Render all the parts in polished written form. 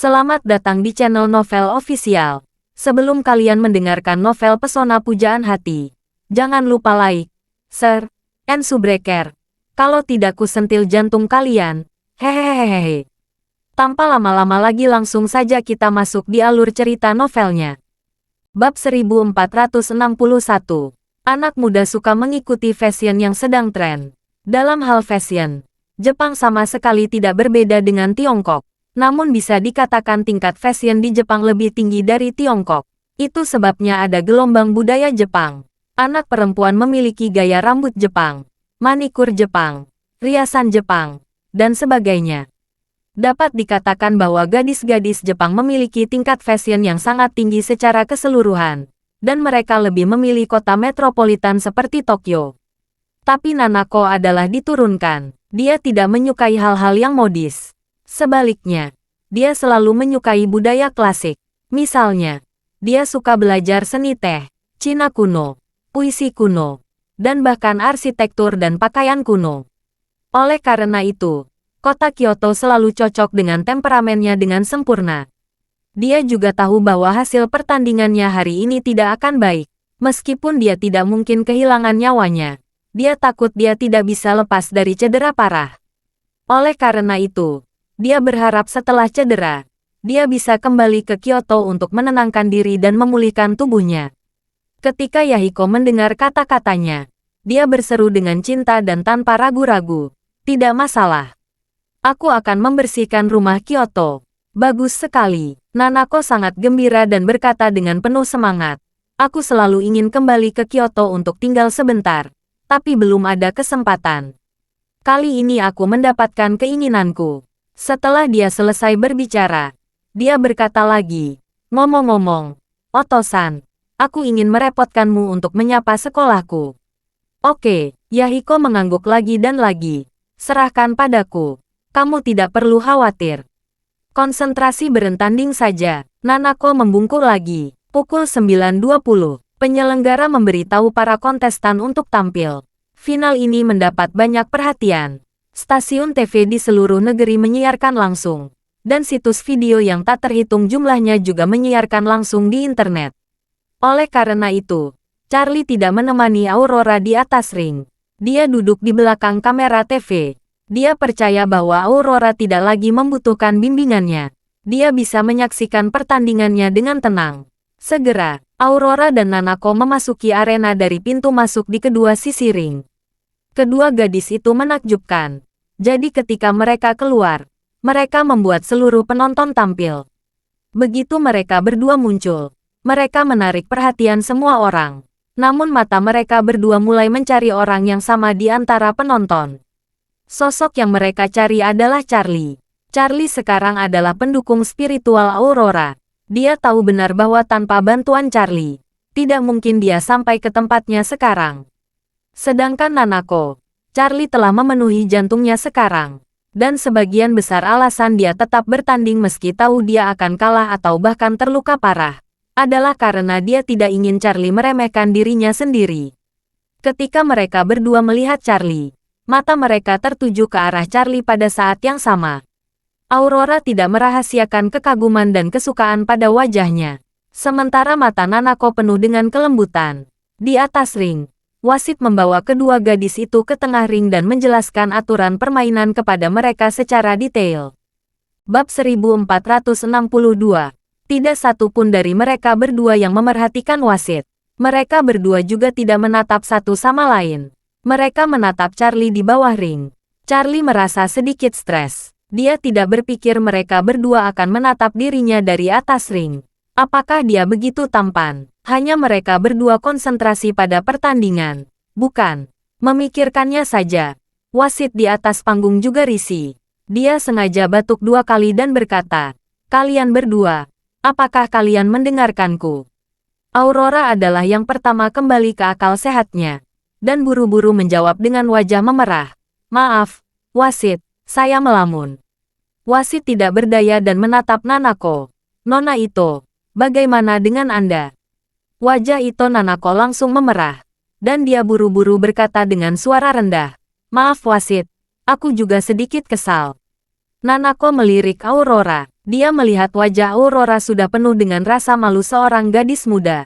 Selamat datang di channel Novel Official. Sebelum kalian mendengarkan novel Pesona Pujaan Hati, jangan lupa like, share, and subscribe. Kalau tidak ku sentil jantung kalian. Hehehehe. Tanpa lama-lama lagi langsung saja kita masuk di alur cerita novelnya. Bab 1461. Anak muda suka mengikuti fashion yang sedang tren. Dalam hal fashion, Jepang sama sekali tidak berbeda dengan Tiongkok. Namun bisa dikatakan tingkat fashion di Jepang lebih tinggi dari Tiongkok. Itu sebabnya ada gelombang budaya Jepang. Anak perempuan memiliki gaya rambut Jepang, manikur Jepang, riasan Jepang, dan sebagainya. Dapat dikatakan bahwa gadis-gadis Jepang memiliki tingkat fashion yang sangat tinggi secara keseluruhan, dan mereka lebih memilih kota metropolitan seperti Tokyo. Tapi Nanako adalah diturunkan. Dia tidak menyukai hal-hal yang modis. Sebaliknya, dia selalu menyukai budaya klasik. Misalnya, dia suka belajar seni teh, Cina kuno, puisi kuno, dan bahkan arsitektur dan pakaian kuno. Oleh karena itu, kota Kyoto selalu cocok dengan temperamennya dengan sempurna. Dia juga tahu bahwa hasil pertandingannya hari ini tidak akan baik. Meskipun dia tidak mungkin kehilangan nyawanya, dia takut dia tidak bisa lepas dari cedera parah. Oleh karena itu, dia berharap setelah cedera, dia bisa kembali ke Kyoto untuk menenangkan diri dan memulihkan tubuhnya. Ketika Yahiko mendengar kata-katanya, dia berseru dengan cinta dan tanpa ragu-ragu. Tidak masalah. Aku akan membersihkan rumah Kyoto. Bagus sekali. Nanako sangat gembira dan berkata dengan penuh semangat. Aku selalu ingin kembali ke Kyoto untuk tinggal sebentar, tapi belum ada kesempatan. Kali ini aku mendapatkan keinginanku. Setelah dia selesai berbicara, dia berkata lagi, ngomong-ngomong, Oto-san, aku ingin merepotkanmu untuk menyapa sekolahku. Oke, Yahiko mengangguk lagi dan lagi. Serahkan padaku. Kamu tidak perlu khawatir. Konsentrasi bertanding saja. Nanako membungkuk lagi. Pukul 9.20, penyelenggara memberitahu para kontestan untuk tampil. Final ini mendapat banyak perhatian. Stasiun TV di seluruh negeri menyiarkan langsung, dan situs video yang tak terhitung jumlahnya juga menyiarkan langsung di internet. Oleh karena itu, Charlie tidak menemani Aurora di atas ring. Dia duduk di belakang kamera TV. Dia percaya bahwa Aurora tidak lagi membutuhkan bimbingannya. Dia bisa menyaksikan pertandingannya dengan tenang. Segera, Aurora dan Nanako memasuki arena dari pintu masuk di kedua sisi ring. Kedua gadis itu menakjubkan. Jadi ketika mereka keluar, mereka membuat seluruh penonton tampil. Begitu mereka berdua muncul, mereka menarik perhatian semua orang. Namun mata mereka berdua mulai mencari orang yang sama di antara penonton. Sosok yang mereka cari adalah Charlie. Charlie sekarang adalah pendukung spiritual Aurora. Dia tahu benar bahwa tanpa bantuan Charlie, tidak mungkin dia sampai ke tempatnya sekarang. Sedangkan Nanako, Charlie telah memenuhi jantungnya sekarang. Dan sebagian besar alasan dia tetap bertanding meski tahu dia akan kalah atau bahkan terluka parah, adalah karena dia tidak ingin Charlie meremehkan dirinya sendiri. Ketika mereka berdua melihat Charlie, mata mereka tertuju ke arah Charlie pada saat yang sama. Aurora tidak merahasiakan kekaguman dan kesukaan pada wajahnya. Sementara mata Nanako penuh dengan kelembutan. Di atas ring, wasit membawa kedua gadis itu ke tengah ring dan menjelaskan aturan permainan kepada mereka secara detail. Bab 1462. Tidak satu pun dari mereka berdua yang memerhatikan wasit. Mereka berdua juga tidak menatap satu sama lain. Mereka menatap Charlie di bawah ring. Charlie merasa sedikit stres. Dia tidak berpikir mereka berdua akan menatap dirinya dari atas ring. Apakah dia begitu tampan? Hanya mereka berdua konsentrasi pada pertandingan. Bukan. Memikirkannya saja. Wasit di atas panggung juga risih. Dia sengaja batuk 2 kali dan berkata, kalian berdua, apakah kalian mendengarkanku? Aurora adalah yang pertama kembali ke akal sehatnya. Dan buru-buru menjawab dengan wajah memerah. Maaf, wasit, saya melamun. Wasit tidak berdaya dan menatap Nanako. Nona Ito, bagaimana dengan Anda? Wajah Ito Nanako langsung memerah. Dan dia buru-buru berkata dengan suara rendah. Maaf wasit, aku juga sedikit kesal. Nanako melirik Aurora. Dia melihat wajah Aurora sudah penuh dengan rasa malu seorang gadis muda.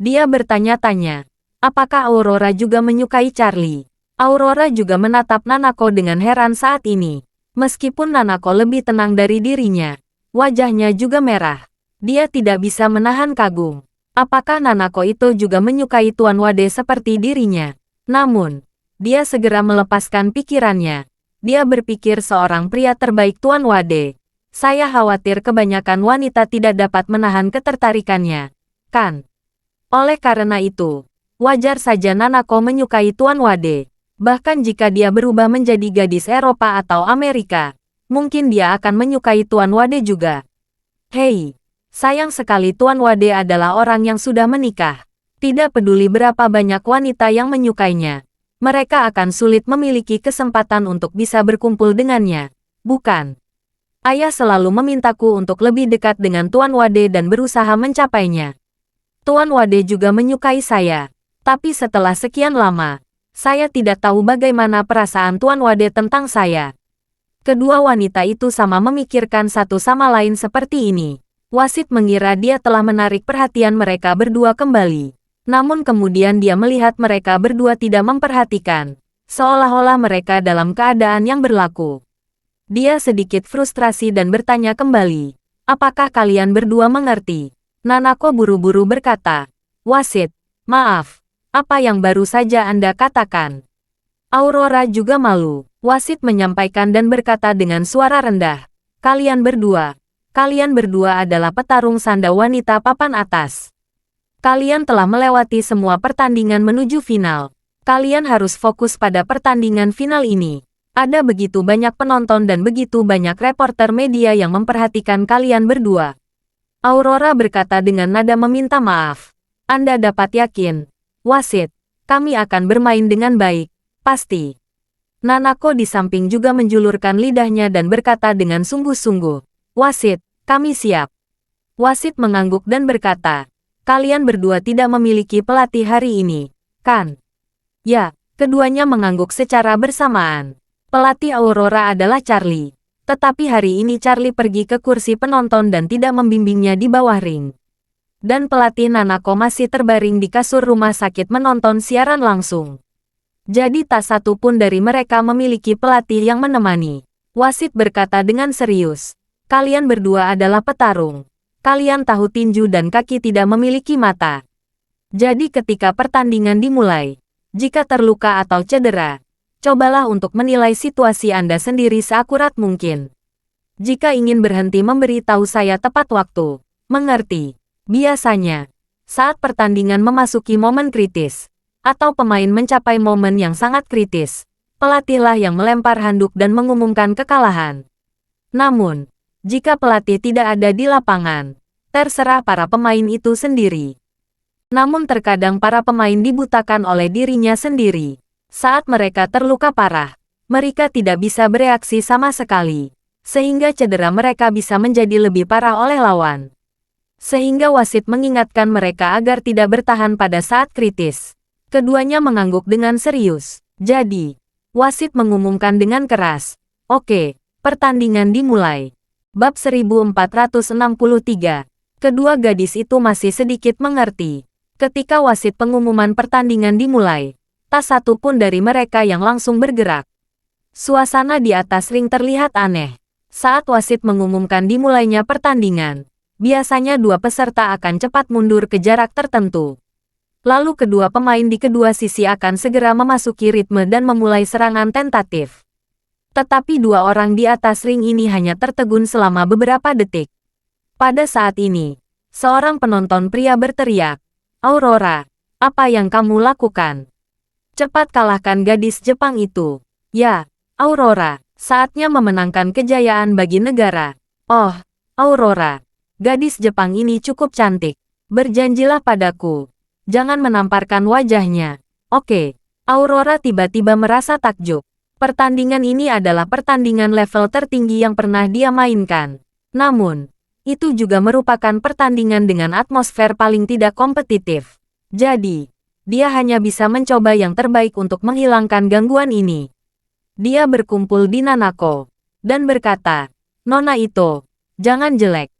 Dia bertanya-tanya, apakah Aurora juga menyukai Charlie? Aurora juga menatap Nanako dengan heran saat ini. Meskipun Nanako lebih tenang dari dirinya, wajahnya juga merah. Dia tidak bisa menahan kagum. Apakah Nanako itu juga menyukai Tuan Wade seperti dirinya? Namun, dia segera melepaskan pikirannya. Dia berpikir seorang pria terbaik Tuan Wade. Saya khawatir kebanyakan wanita tidak dapat menahan ketertarikannya, kan? Oleh karena itu, wajar saja Nanako menyukai Tuan Wade. Bahkan jika dia berubah menjadi gadis Eropa atau Amerika, mungkin dia akan menyukai Tuan Wade juga. Hei, sayang sekali Tuan Wade adalah orang yang sudah menikah. Tidak peduli berapa banyak wanita yang menyukainya, mereka akan sulit memiliki kesempatan untuk bisa berkumpul dengannya, bukan? Ayah selalu memintaku untuk lebih dekat dengan Tuan Wade dan berusaha mencapainya. Tuan Wade juga menyukai saya. Tapi setelah sekian lama, saya tidak tahu bagaimana perasaan Tuan Wade tentang saya. Kedua wanita itu sama memikirkan satu sama lain seperti ini. Wasit mengira dia telah menarik perhatian mereka berdua kembali. Namun kemudian dia melihat mereka berdua tidak memperhatikan. Seolah-olah mereka dalam keadaan yang berlaku. Dia sedikit frustrasi dan bertanya kembali, apakah kalian berdua mengerti? Nanako buru-buru berkata, wasit, maaf, apa yang baru saja Anda katakan? Aurora juga malu. Wasit menyampaikan dan berkata dengan suara rendah, kalian berdua adalah petarung sanda wanita papan atas. Kalian telah melewati semua pertandingan menuju final. Kalian harus fokus pada pertandingan final ini. Ada begitu banyak penonton dan begitu banyak reporter media yang memperhatikan kalian berdua. Aurora berkata dengan nada meminta maaf. Anda dapat yakin, wasit, kami akan bermain dengan baik, pasti. Nanako di samping juga menjulurkan lidahnya dan berkata dengan sungguh-sungguh, wasit, kami siap. Wasit mengangguk dan berkata, kalian berdua tidak memiliki pelatih hari ini, kan? Ya, keduanya mengangguk secara bersamaan. Pelatih Aurora adalah Charlie. Tetapi hari ini Charlie pergi ke kursi penonton dan tidak membimbingnya di bawah ring. Dan pelatih Nanako masih terbaring di kasur rumah sakit menonton siaran langsung. Jadi tak satu pun dari mereka memiliki pelatih yang menemani. Wasit berkata dengan serius, kalian berdua adalah petarung. Kalian tahu tinju dan kaki tidak memiliki mata. Jadi ketika pertandingan dimulai, jika terluka atau cedera, cobalah untuk menilai situasi Anda sendiri seakurat mungkin. Jika ingin berhenti memberi tahu saya tepat waktu, mengerti? Biasanya, saat pertandingan memasuki momen kritis, atau pemain mencapai momen yang sangat kritis, pelatihlah yang melempar handuk dan mengumumkan kekalahan. Namun, jika pelatih tidak ada di lapangan, terserah para pemain itu sendiri. Namun terkadang para pemain dibutakan oleh dirinya sendiri. Saat mereka terluka parah, mereka tidak bisa bereaksi sama sekali, sehingga cedera mereka bisa menjadi lebih parah oleh lawan. Sehingga wasit mengingatkan mereka agar tidak bertahan pada saat kritis. Keduanya mengangguk dengan serius. Jadi, wasit mengumumkan dengan keras, oke, pertandingan dimulai. Bab 1463. Kedua gadis itu masih sedikit mengerti. Ketika wasit pengumuman pertandingan dimulai, tak satu pun dari mereka yang langsung bergerak. Suasana di atas ring terlihat aneh. Saat wasit mengumumkan dimulainya pertandingan, biasanya dua peserta akan cepat mundur ke jarak tertentu. Lalu kedua pemain di kedua sisi akan segera memasuki ritme dan memulai serangan tentatif. Tetapi dua orang di atas ring ini hanya tertegun selama beberapa detik. Pada saat ini, seorang penonton pria berteriak, Aurora, apa yang kamu lakukan? Cepat kalahkan gadis Jepang itu. Ya, Aurora, saatnya memenangkan kejayaan bagi negara. Oh, Aurora, gadis Jepang ini cukup cantik. Berjanjilah padaku. Jangan menamparkan wajahnya. Oke, Aurora tiba-tiba merasa takjub. Pertandingan ini adalah pertandingan level tertinggi yang pernah dia mainkan. Namun, itu juga merupakan pertandingan dengan atmosfer paling tidak kompetitif. Jadi, dia hanya bisa mencoba yang terbaik untuk menghilangkan gangguan ini. Dia berkumpul di Nanako dan berkata, Nona Ito, Jangan jelek.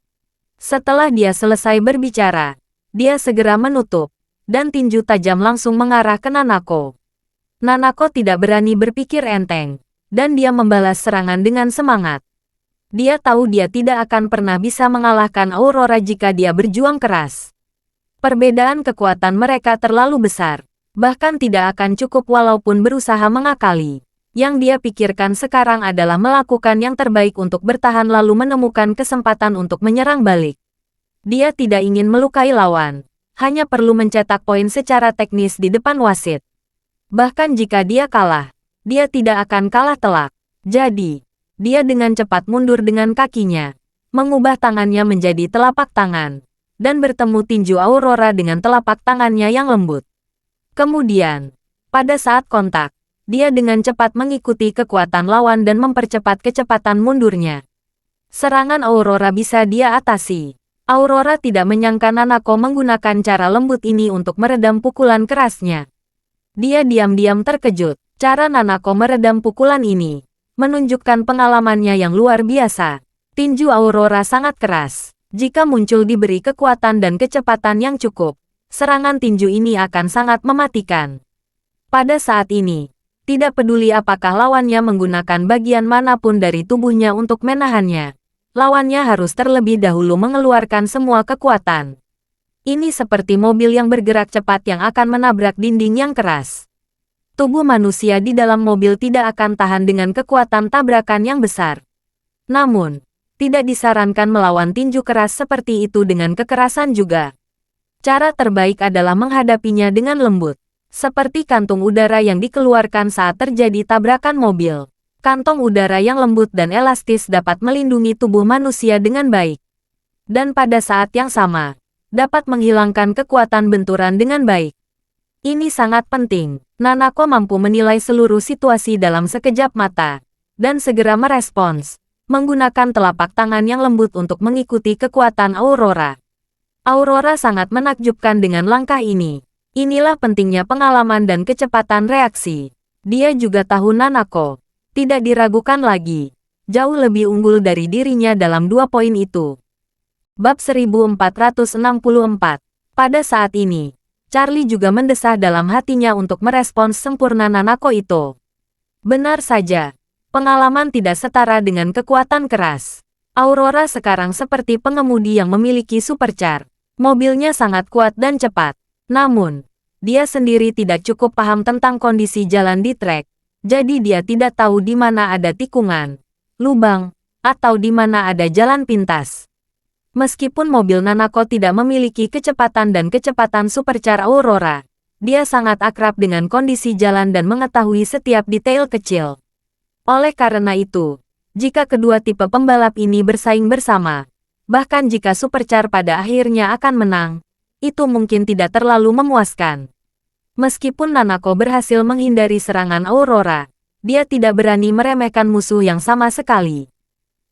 Setelah dia selesai berbicara, dia segera menutup, dan tinju tajam langsung mengarah ke Nanako. Nanako tidak berani berpikir enteng, dan dia membalas serangan dengan semangat. Dia tahu dia tidak akan pernah bisa mengalahkan Aurora jika dia berjuang keras. Perbedaan kekuatan mereka terlalu besar, bahkan tidak akan cukup walaupun berusaha mengakali. Yang dia pikirkan sekarang adalah melakukan yang terbaik untuk bertahan lalu menemukan kesempatan untuk menyerang balik. Dia tidak ingin melukai lawan, hanya perlu mencetak poin secara teknis di depan wasit. Bahkan jika dia kalah, dia tidak akan kalah telak. Jadi, dia dengan cepat mundur dengan kakinya, mengubah tangannya menjadi telapak tangan, dan bertemu tinju Aurora dengan telapak tangannya yang lembut. Kemudian, pada saat kontak, dia dengan cepat mengikuti kekuatan lawan dan mempercepat kecepatan mundurnya. Serangan Aurora bisa dia atasi. Aurora tidak menyangka Nanako menggunakan cara lembut ini untuk meredam pukulan kerasnya. Dia diam-diam terkejut. Cara Nanako meredam pukulan ini menunjukkan pengalamannya yang luar biasa. Tinju Aurora sangat keras. Jika muncul diberi kekuatan dan kecepatan yang cukup, serangan tinju ini akan sangat mematikan. Pada saat ini, tidak peduli apakah lawannya menggunakan bagian manapun dari tubuhnya untuk menahannya, lawannya harus terlebih dahulu mengeluarkan semua kekuatan. Ini seperti mobil yang bergerak cepat yang akan menabrak dinding yang keras. Tubuh manusia di dalam mobil tidak akan tahan dengan kekuatan tabrakan yang besar. Namun, tidak disarankan melawan tinju keras seperti itu dengan kekerasan juga. Cara terbaik adalah menghadapinya dengan lembut, seperti kantung udara yang dikeluarkan saat terjadi tabrakan mobil. Kantong udara yang lembut dan elastis dapat melindungi tubuh manusia dengan baik. Dan pada saat yang sama, dapat menghilangkan kekuatan benturan dengan baik. Ini sangat penting. Nanako mampu menilai seluruh situasi dalam sekejap mata, dan segera merespons, menggunakan telapak tangan yang lembut untuk mengikuti kekuatan Aurora. Aurora sangat menakjubkan dengan langkah ini. Inilah pentingnya pengalaman dan kecepatan reaksi. Dia juga tahu Nanako tidak diragukan lagi, jauh lebih unggul dari dirinya dalam 2 poin itu. Bab 1464. Pada saat ini, Charlie juga mendesah dalam hatinya untuk merespons sempurna Nanako itu. Benar saja, pengalaman tidak setara dengan kekuatan keras. Aurora sekarang seperti pengemudi yang memiliki supercar. Mobilnya sangat kuat dan cepat. Namun, dia sendiri tidak cukup paham tentang kondisi jalan di trek. Jadi dia tidak tahu di mana ada tikungan, lubang, atau di mana ada jalan pintas. Meskipun mobil Nanako tidak memiliki kecepatan dan kecepatan supercar Aurora, dia sangat akrab dengan kondisi jalan dan mengetahui setiap detail kecil. Oleh karena itu, jika kedua tipe pembalap ini bersaing bersama, bahkan jika supercar pada akhirnya akan menang, itu mungkin tidak terlalu memuaskan. Meskipun Nanako berhasil menghindari serangan Aurora, dia tidak berani meremehkan musuh yang sama sekali.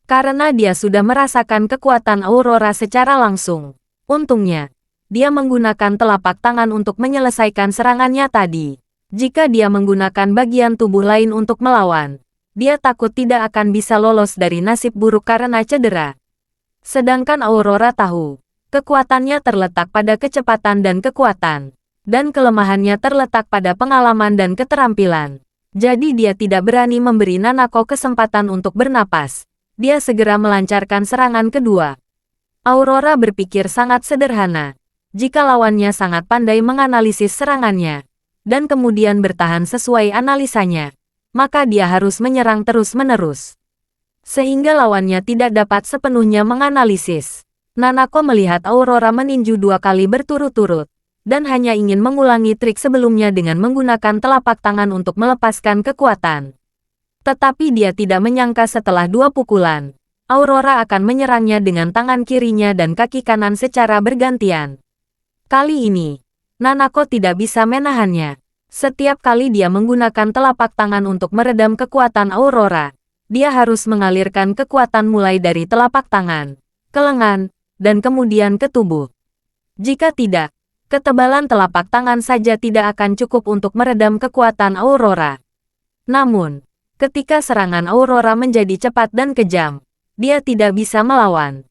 Karena dia sudah merasakan kekuatan Aurora secara langsung. Untungnya, dia menggunakan telapak tangan untuk menyelesaikan serangannya tadi. Jika dia menggunakan bagian tubuh lain untuk melawan, dia takut tidak akan bisa lolos dari nasib buruk karena cedera. Sedangkan Aurora tahu, kekuatannya terletak pada kecepatan dan kekuatan, dan kelemahannya terletak pada pengalaman dan keterampilan. Jadi dia tidak berani memberi Nanako kesempatan untuk bernapas. Dia segera melancarkan serangan kedua. Aurora berpikir sangat sederhana. Jika lawannya sangat pandai menganalisis serangannya, dan kemudian bertahan sesuai analisanya, maka dia harus menyerang terus-menerus. Sehingga lawannya tidak dapat sepenuhnya menganalisis. Nanako melihat Aurora meninju 2 kali berturut-turut, dan hanya ingin mengulangi trik sebelumnya dengan menggunakan telapak tangan untuk melepaskan kekuatan. Tetapi dia tidak menyangka setelah 2 pukulan, Aurora akan menyerangnya dengan tangan kirinya dan kaki kanan secara bergantian. Kali ini, Nanako tidak bisa menahannya. Setiap kali dia menggunakan telapak tangan untuk meredam kekuatan Aurora, dia harus mengalirkan kekuatan mulai dari telapak tangan, ke lengan, dan kemudian ke tubuh. Jika tidak, ketebalan telapak tangan saja tidak akan cukup untuk meredam kekuatan Aurora. Namun, ketika serangan Aurora menjadi cepat dan kejam, dia tidak bisa melawan.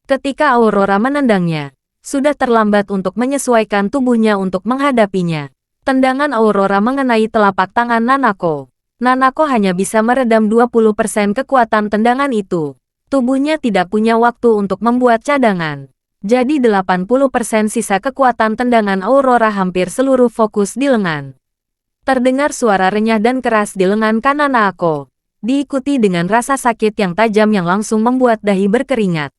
Ketika Aurora menendangnya, sudah terlambat untuk menyesuaikan tubuhnya untuk menghadapinya. Tendangan Aurora mengenai telapak tangan Nanako. Nanako hanya bisa meredam 20% kekuatan tendangan itu. Tubuhnya tidak punya waktu untuk membuat cadangan. Jadi 80% sisa kekuatan tendangan Aurora hampir seluruh fokus di lengan. Terdengar suara renyah dan keras di lengan kanan Nanako, diikuti dengan rasa sakit yang tajam yang langsung membuat dahi berkeringat.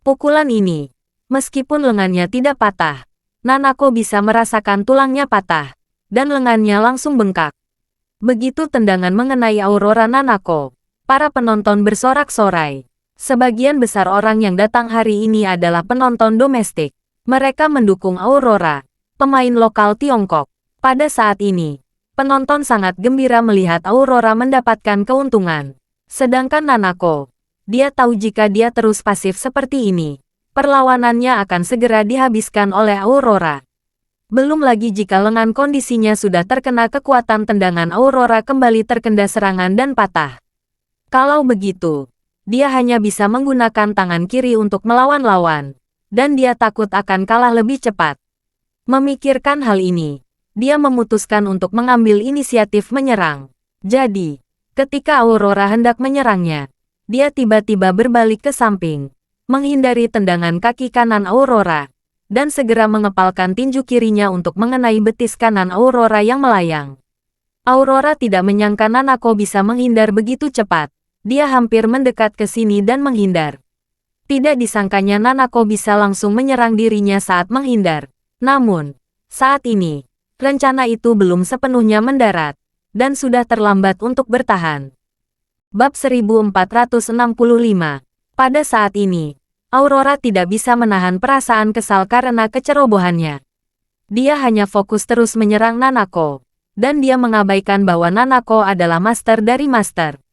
Pukulan ini, meskipun lengannya tidak patah, Nanako bisa merasakan tulangnya patah, dan lengannya langsung bengkak. Begitu tendangan mengenai Aurora Nanako, para penonton bersorak-sorai. Sebagian besar orang yang datang hari ini adalah penonton domestik. Mereka mendukung Aurora, pemain lokal Tiongkok. Pada saat ini, penonton sangat gembira melihat Aurora mendapatkan keuntungan. Sedangkan Nanako, dia tahu jika dia terus pasif seperti ini, perlawanannya akan segera dihabiskan oleh Aurora. Belum lagi jika lengan kondisinya sudah terkena kekuatan tendangan Aurora kembali terkena serangan dan patah. Kalau begitu, dia hanya bisa menggunakan tangan kiri untuk melawan lawan, dan dia takut akan kalah lebih cepat. Memikirkan hal ini, dia memutuskan untuk mengambil inisiatif menyerang. Jadi, ketika Aurora hendak menyerangnya, dia tiba-tiba berbalik ke samping, menghindari tendangan kaki kanan Aurora, dan segera mengepalkan tinju kirinya untuk mengenai betis kanan Aurora yang melayang. Aurora tidak menyangka Nanako bisa menghindar begitu cepat. Dia hampir mendekat ke sini dan menghindar. Tidak disangkanya Nanako bisa langsung menyerang dirinya saat menghindar. Namun, saat ini, rencana itu belum sepenuhnya mendarat, dan sudah terlambat untuk bertahan. Bab 1465. Pada saat ini, Aurora tidak bisa menahan perasaan kesal karena kecerobohannya. Dia hanya fokus terus menyerang Nanako, dan dia mengabaikan bahwa Nanako adalah master dari master.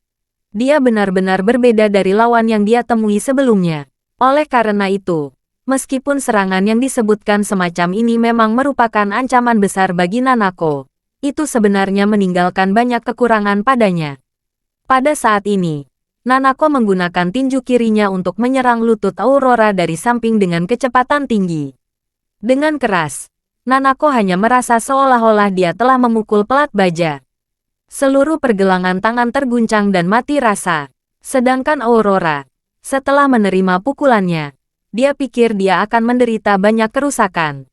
Dia benar-benar berbeda dari lawan yang dia temui sebelumnya. Oleh karena itu, meskipun serangan yang disebutkan semacam ini memang merupakan ancaman besar bagi Nanako, itu sebenarnya meninggalkan banyak kekurangan padanya. Pada saat ini, Nanako menggunakan tinju kirinya untuk menyerang lutut Aurora dari samping dengan kecepatan tinggi. Dengan keras, Nanako hanya merasa seolah-olah dia telah memukul pelat baja. Seluruh pergelangan tangan terguncang dan mati rasa. Sedangkan Aurora, setelah menerima pukulannya, dia pikir dia akan menderita banyak kerusakan.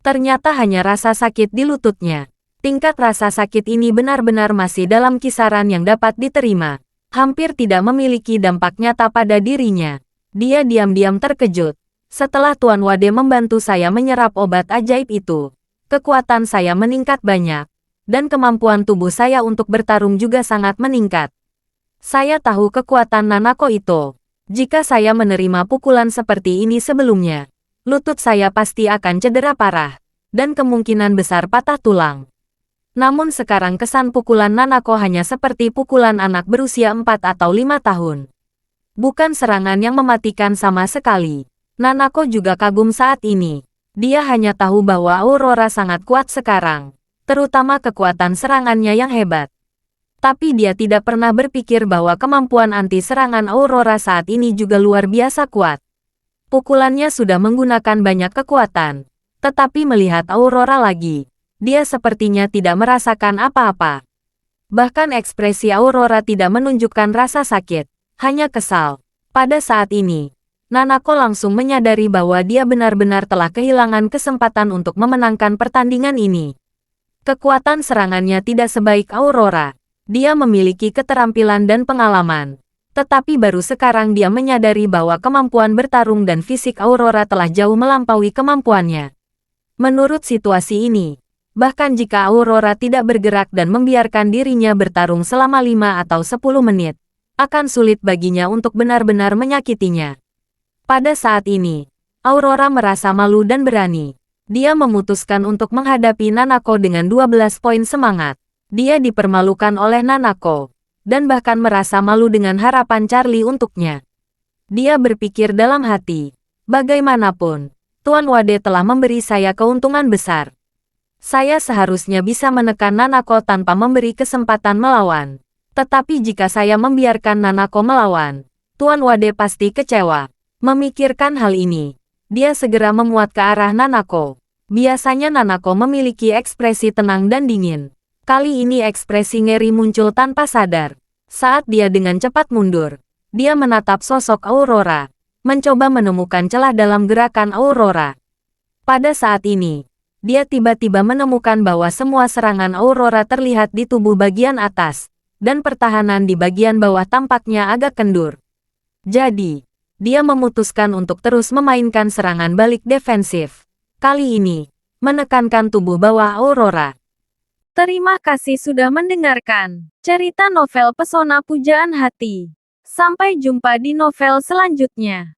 Ternyata hanya rasa sakit di lututnya. Tingkat rasa sakit ini benar-benar masih dalam kisaran yang dapat diterima. Hampir tidak memiliki dampak nyata pada dirinya. Dia diam-diam terkejut. Setelah Tuan Wade membantu saya menyerap obat ajaib itu, kekuatan saya meningkat banyak. Dan kemampuan tubuh saya untuk bertarung juga sangat meningkat. Saya tahu kekuatan Nanako itu. Jika saya menerima pukulan seperti ini sebelumnya, lutut saya pasti akan cedera parah, dan kemungkinan besar patah tulang. Namun sekarang kesan pukulan Nanako hanya seperti pukulan anak berusia 4 atau 5 tahun. Bukan serangan yang mematikan sama sekali. Nanako juga kagum saat ini. Dia hanya tahu bahwa Aurora sangat kuat sekarang. Terutama kekuatan serangannya yang hebat. Tapi dia tidak pernah berpikir bahwa kemampuan anti-serangan Aurora saat ini juga luar biasa kuat. Pukulannya sudah menggunakan banyak kekuatan. Tetapi melihat Aurora lagi, dia sepertinya tidak merasakan apa-apa. Bahkan ekspresi Aurora tidak menunjukkan rasa sakit, hanya kesal. Pada saat ini, Nanako langsung menyadari bahwa dia benar-benar telah kehilangan kesempatan untuk memenangkan pertandingan ini. Kekuatan serangannya tidak sebaik Aurora. Dia memiliki keterampilan dan pengalaman. Tetapi baru sekarang dia menyadari bahwa kemampuan bertarung dan fisik Aurora telah jauh melampaui kemampuannya. Menurut situasi ini, bahkan jika Aurora tidak bergerak dan membiarkan dirinya bertarung selama 5 atau 10 menit, akan sulit baginya untuk benar-benar menyakitinya. Pada saat ini, Aurora merasa malu dan berani. Dia memutuskan untuk menghadapi Nanako dengan 12 poin semangat. Dia dipermalukan oleh Nanako, dan bahkan merasa malu dengan harapan Charlie untuknya. Dia berpikir dalam hati, bagaimanapun, Tuan Wade telah memberi saya keuntungan besar. Saya seharusnya bisa menekan Nanako tanpa memberi kesempatan melawan. Tetapi jika saya membiarkan Nanako melawan, Tuan Wade pasti kecewa. Memikirkan hal ini, dia segera memuat ke arah Nanako. Biasanya Nanako memiliki ekspresi tenang dan dingin. Kali ini ekspresi ngeri muncul tanpa sadar. Saat dia dengan cepat mundur, dia menatap sosok Aurora, mencoba menemukan celah dalam gerakan Aurora. Pada saat ini, dia tiba-tiba menemukan bahwa semua serangan Aurora terlihat di tubuh bagian atas, dan pertahanan di bagian bawah tampaknya agak kendur. Jadi, dia memutuskan untuk terus memainkan serangan balik defensif. Kali ini, menekankan tubuh bawah Aurora. Terima kasih sudah mendengarkan cerita novel Pesona Pujaan Hati. Sampai jumpa di novel selanjutnya.